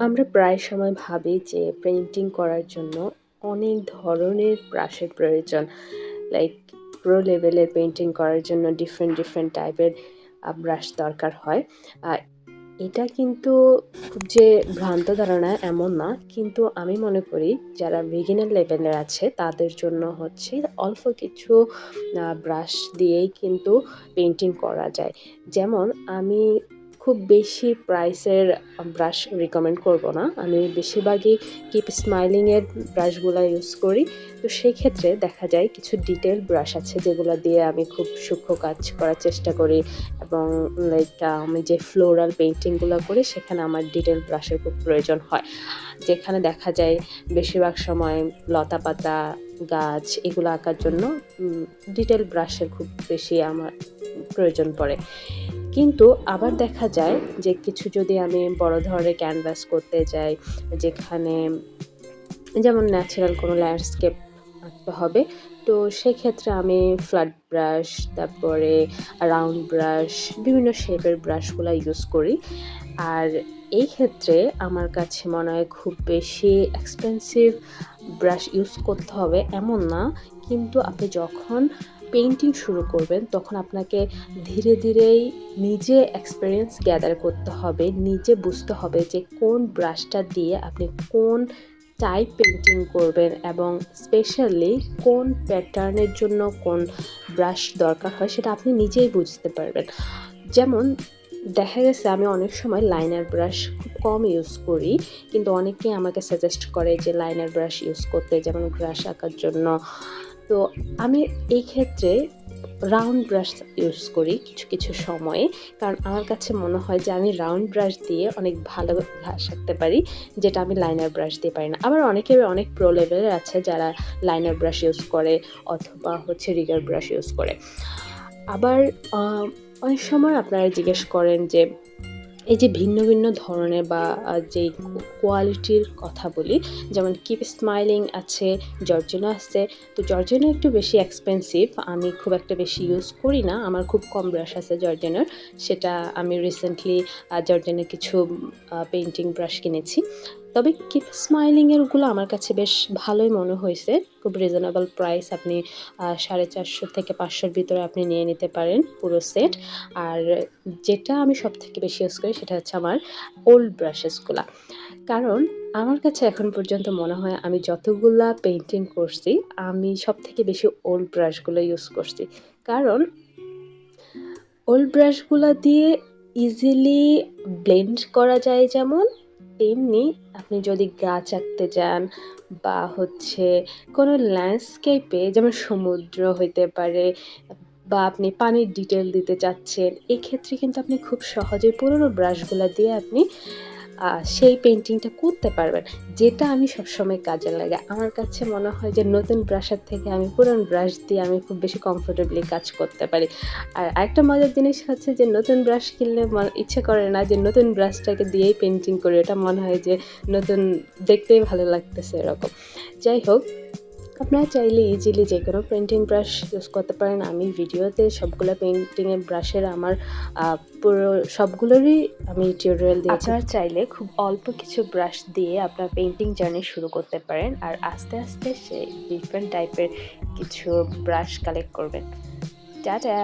আমরা প্রায় সময় ভাবি যে পেইন্টিং করার জন্য অনেক ধরনের ব্রাশের প্রয়োজন। লাইক প্রো লেভেলের পেইন্টিং করার জন্য ডিফারেন্ট ডিফারেন্ট টাইপের ব্রাশ দরকার হয়। আর এটা কিন্তু খুব যে ভ্রান্ত ধারণা এমন না। কিন্তু আমি মনে করি যারা বিগিনার লেভেলের আছে তাদের জন্য হচ্ছে অল্প কিছু ব্রাশ দিয়েই কিন্তু পেইন্টিং করা যায়। যেমন আমি খুব বেশি প্রাইসের ব্রাশ রিকমেন্ড করব না। আমি বেশিরভাগই কিপ স্মাইলিং এর ব্রাশগুলা ইউজ করি। তো সেক্ষেত্রে দেখা যায় কিছু ডিটেল ব্রাশ আছে যেগুলো দিয়ে আমি খুব সূক্ষ্ম কাজ করার চেষ্টা করি এবং লাইক আমি যে ফ্লোরাল পেইন্টিংগুলো করি সেখানে আমার ডিটেল ব্রাশের খুব প্রয়োজন হয়। যেখানে দেখা যায় বেশিরভাগ সময় লতাপাতা, গাছ এগুলো আঁকার জন্য ডিটেল ব্রাশের খুব বেশি আমার প্রয়োজন পড়ে। কিন্তু আবার দেখা যায় যে কিছু যদি আমি বড় ধরনের ক্যানভাস করতে যাই, যেখানে যেমন ন্যাচারাল কোনো ল্যান্ডস্কেপ আঁকতে হবে, তো সেক্ষেত্রে আমি ফ্ল্যাট ব্রাশ, তারপরে রাউন্ড ব্রাশ, বিভিন্ন শেপের ব্রাশগুলো ইউজ করি। আর এই ক্ষেত্রে আমার কাছে মনে হয় খুব বেশি এক্সপেন্সিভ ব্রাশ ইউজ করতে হবে এমন না। কিন্তু আপনি যখন পেইন্টিং শুরু করবেন তখন আপনাকে ধীরে ধীরেই নিজে এক্সপেরিয়েন্স গ্যাদার করতে হবে, নিজে বুঝতে হবে যে কোন ব্রাশটা দিয়ে আপনি কোন টাইপ পেইন্টিং করবেন এবং স্পেশালি কোন প্যাটার্নের জন্য কোন ব্রাশ দরকার হয় সেটা আপনি নিজেই বুঝতে পারবেন। যেমন দেখা গেছে আমি অনেক সময় লাইনার ব্রাশ খুব কম ইউজ করি, কিন্তু অনেকেই আমাকে সাজেস্ট করে যে লাইনার ব্রাশ ইউজ করতে, যেমন ব্রাশ আঁকার জন্য। তো আমি এই ক্ষেত্রে রাউন্ড ব্রাশ ইউজ করি কিছু কিছু সময়ে, কারণ আমার কাছে মনে হয় যে আমি রাউন্ড ব্রাশ দিয়ে অনেক ভালো ঘাস আঁকতে পারি, যেটা আমি লাইনার ব্রাশ দিয়ে পারি না। আবার অনেক প্রো লেভেলের আছে যারা লাইনার ব্রাশ ইউজ করে অথবা হচ্ছে রিগার ব্রাশ ইউজ করে। আবার অনেক সময় আপনারা জিজ্ঞেস করেন যে এই যে ভিন্ন ভিন্ন ধরনের বা যেই কোয়ালিটির কথা বলি, যেমন কিপ স্মাইলিং আছে, জর্জিনো আছে। তো জর্জিনো একটু বেশি এক্সপেন্সিভ, আমি খুব একটা বেশি ইউজ করি না, আমার খুব কম ব্রাশ আছে জর্জিনোর। সেটা আমি রিসেন্টলি জর্জিনোর কিছু পেইন্টিং ব্রাশ কিনেছি। তবে কিপ স্মাইলিংয়েরগুলো আমার কাছে বেশ ভালোই মনে হয়েছে, খুব রিজনেবল প্রাইস। আপনি 450 থেকে 500-র ভিতরে আপনি নিয়ে নিতে পারেন পুরো সেট। আর যেটা আমি সবথেকে বেশি ইউজ করি সেটা হচ্ছে আমার ওল্ড ব্রাশেসগুলা। কারণ আমার কাছে এখন পর্যন্ত মনে হয় আমি যতগুলা পেইন্টিং করছি, আমি সবথেকে বেশি ওল্ড ব্রাশগুলো ইউজ করছি। কারণ ওল্ড ব্রাশগুলা দিয়ে ইজিলি ব্লেন্ড করা যায় যেমন, তেমনি আপনি যদি গাছ আঁকতে যান বা হচ্ছে কোনো ল্যান্ডস্কেপে, যেমন সমুদ্র হইতে পারে বা আপনি পানির ডিটেল দিতে চাচ্ছেন, এক্ষেত্রে কিন্তু আপনি খুব সহজেই পুরোনো ব্রাশগুলা দিয়ে আপনি সেই পেইন্টিংটা করতে পারবেন, যেটা আমি সবসময় কাজে লাগে। আমার কাছে মনে হয় যে নতুন ব্রাশের থেকে আমি পুরান ব্রাশ দিয়ে আমি খুব বেশি কমফোর্টেবলি কাজ করতে পারি। আর আরেকটা মজার জিনিস হচ্ছে যে নতুন ব্রাশ কিনলে ইচ্ছে করে না যে নতুন ব্রাশটাকে দিয়েই পেইন্টিং করি, ওটা মনে হয় যে নতুন, দেখতেই ভালো লাগতেছে এরকম। যাই হোক, আপনারা চাইলে ইজিলি যে কোনো পেইন্টিং ব্রাশ ইউজ করতে পারেন। আমি ভিডিওতে সবগুলো পেইন্টিংয়ের ব্রাশের আমার পুরো সবগুলোরই আমি টিউটোরিয়াল দিয়েছি। আপনারা চাইলে খুব অল্প কিছু ব্রাশ দিয়ে আপনার পেইন্টিং জার্নি শুরু করতে পারেন, আর আস্তে আস্তে সেই ডিফারেন্ট টাইপের কিছু ব্রাশ কালেক্ট করবেন। টাটা।